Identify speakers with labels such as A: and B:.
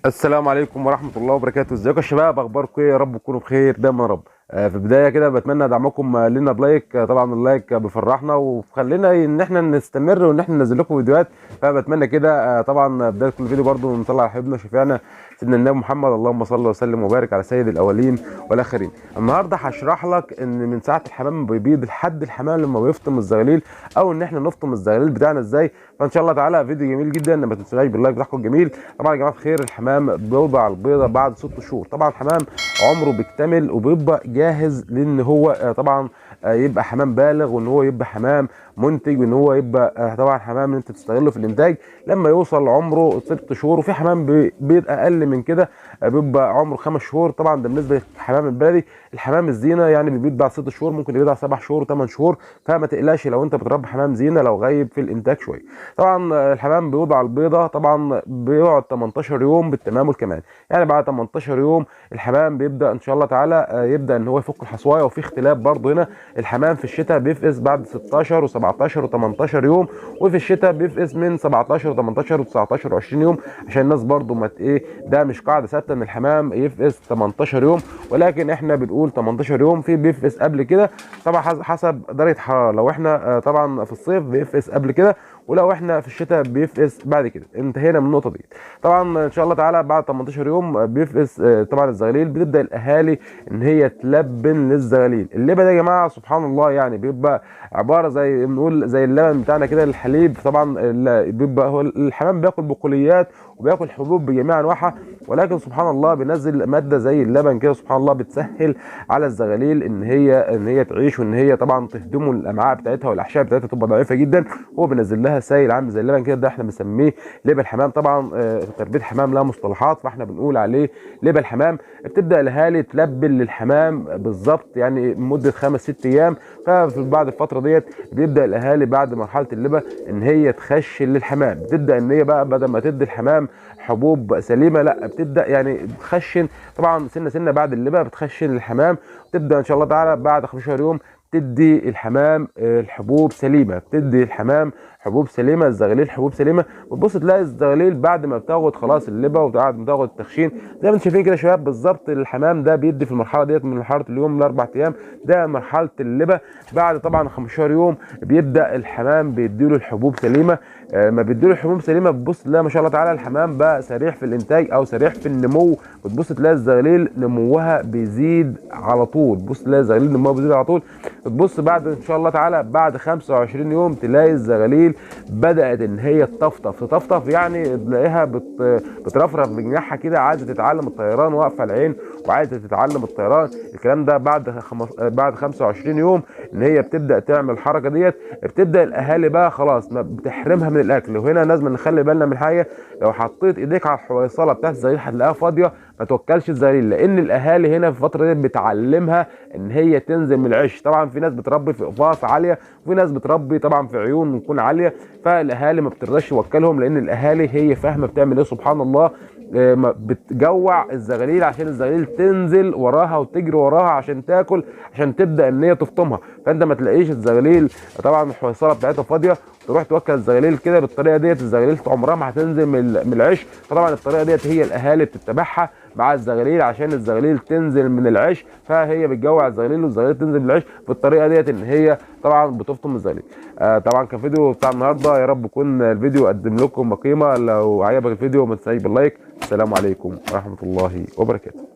A: السلام عليكم ورحمة الله وبركاته. ازيكم يا شباب؟ اخباركم ايه؟ يا رب تكونوا بخير دايما يا رب. في البداية كده بتمنى دعمكم لنا بلايك. طبعا اللايك بيفرحنا وخلينا ان احنا نستمر وان احنا ننزل لكم فيديوهات. فبتمنى كده طبعا بداية كل فيديو برضو نطلع على حبيبنا شفيعنا سيدنا النبي محمد، اللهم صل وسلم وبارك على سيد الاولين والاخرين. النهارده هشرح لك ان من ساعة الحمام ما بيبيض لحد الحمام لما بيفطم الزغاليل، او ان احنا نفطم الزغاليل بتاعنا ازاي. فان شاء الله تعالى فيديو جميل جدا، ما تنسوناش باللايك بتاعكم الجميل. طبعا يا جماعه الخير، الحمام بيوضع البيضه بعد 6 شهور. طبعا الحمام عمره بيكتمل وبيبقى جاهز لان هو طبعا يبقى حمام بالغ، وان هو يبقى حمام منتج، وان هو يبقى طبعا حمام انت تستغله في الانتاج لما يوصل عمره 6 شهور. وفي حمام بيبقى اقل من كده، بيبقى عمره 5 شهور. طبعا ده بالنسبه للحمام البلدي. الحمام الزينه يعني بيبيض بعد 6 شهور، ممكن يبيض بعد 7 شهور و8 شهور. فما تقلقش لو انت بتربي حمام زينه لو غايب في الانتاج شويه. طبعا الحمام بيوضع البيضه طبعا بيقعد 18 يوم بالتمام والكمال. يعني بعد 18 يوم الحمام بيبدا ان شاء الله تعالى يبدا ان هو يفك الحصوايه. وفي اختلاف برضه هنا، الحمام في الشتاء بيفقس بعد 16 و17 و18 يوم، وفي الشتاء بيفقس من 17 و18 و19 و20 يوم. عشان الناس برضه ما ايه، ده مش قاعده ثابته ان الحمام يفقس 18 يوم، ولكن احنا بنقول 18 يوم. في بيفقس قبل كده طبعا حسب درجه حراره. لو احنا طبعا في الصيف بيفقس قبل كده، ولو احنا في الشتاء بيفقس بعد كده. انتهينا من النقطه دي. طبعا ان شاء الله تعالى بعد 18 يوم بيفقس طبعا الزغاليل. بتبدا الاهالي ان هي تلبن للزغاليل. اللبن ده يا جماعه سبحان الله يعني بيبقى عباره زي بنقول زي اللبن بتاعنا كده، الحليب. طبعا بيبقى هو الحمام بياكل بقوليات وبياكل حبوب بجميع انواعها، ولكن سبحان الله بينزل ماده زي اللبن كده سبحان الله بتسهل على الزغاليل ان هي تعيش، وان هي طبعا تهدمه الامعاء بتاعتها والاحشاء بتاعتها تبقى ضعيفه جدا. هو بينزل لها سائل عامل زي اللبن كده، ده احنا بنسميه لبن حمام. طبعا تربيه حمام لها مصطلحات، فاحنا بنقول عليه لبن حمام. بتبدا الاهالي تلبن للحمام بالظبط يعني مده 5-6 ايام. فبعد الفتره ديت بيبدا الاهالي بعد مرحله اللبن ان هي تخشن للحمام. بتبدا ان هي بقى بدل ما تدي الحمام حبوب سليمه، لا بتبدا يعني تخشن طبعا سنه سنه بعد اللبن، بتخشن الحمام. تبدا ان شاء الله تعالى بعد 15 يوم تدي الحمام الحبوب سليمه. بتدي الحمام حبوب سليمه، الزغاليل حبوب سليمه. وتبص تلاقي الزغاليل بعد ما بتاخد خلاص اللبه وبعد ما تاخد التخشين زي ما انتم شايفين كده يا شباب بالظبط. الحمام ده بيدي في المرحله ديت من مرحله اليوم ل4 ايام، ده مرحله اللبه. بعد طبعا 15 يوم بيبدا الحمام بيديله الحبوب سليمه. ما بيديله الحبوب سليمه بتبص تلاقي ما شاء الله تعالى الحمام بقى سريع في الانتاج او سريع في النمو. بتبص تلاقي الزغاليل نموها بيزيد على طول. بص تلاقي الزغاليل نموها بيزيد على طول. تبص بعد ان شاء الله تعالى بعد 25 يوم تلاقي الزغاليل بدات ان هي تطفطف يعني تلاقيها بترفرف بجناحها كده، عايزه تتعلم الطيران، واقفه العين وعايزه تتعلم الطيران. الكلام ده بعد 25 يوم ان هي بتبدا تعمل الحركه ديت. بتبدا الاهالي بقى خلاص ما بتحرمها من الاكل. وهنا لازم نخلي بالنا من حاجه، لو حطيت ايديك على الحويصله بتاعت الزغاليل هتلاقيها فاضيه، ما توكلش الزغاليل. لان الاهالي هنا في الفتره دي بتعلمها ان هي تنزل من العش. طبعا في ناس بتربي في قفاص عاليه، وفي ناس بتربي طبعا في عيون بتكون عاليه، فالاهالي ما بترضاش توكلهم لان الاهالي هي فاهمه بتعمل ايه سبحان الله. بتجوع الزغاليل عشان الزغاليل تنزل وراها وتجري وراها عشان تاكل، عشان تبدا ان هي تفطمها. فانت ما تلاقيش الزغاليل طبعا الحويصله بتاعتها فاضيه تروح توكل الزغاليل كده بالطريقه ديت. الزغاليل عمرها ما هتنزل من العش. فطبعا الطريقه ديت هي الاهالي بتتبعها مع الزغاليل عشان الزغاليل تنزل من العش. فهي بتجوع الزغاليل والزغاليل تنزل من العش بالطريقه ديت ان هي طبعا بتفطم الزغاليل. طبعا كان فيديو بتاع النهارده، يا رب يكون الفيديو قدم لكم قيمه. لو عجبك الفيديو ما تنساش باللايك. السلام عليكم ورحمه الله وبركاته.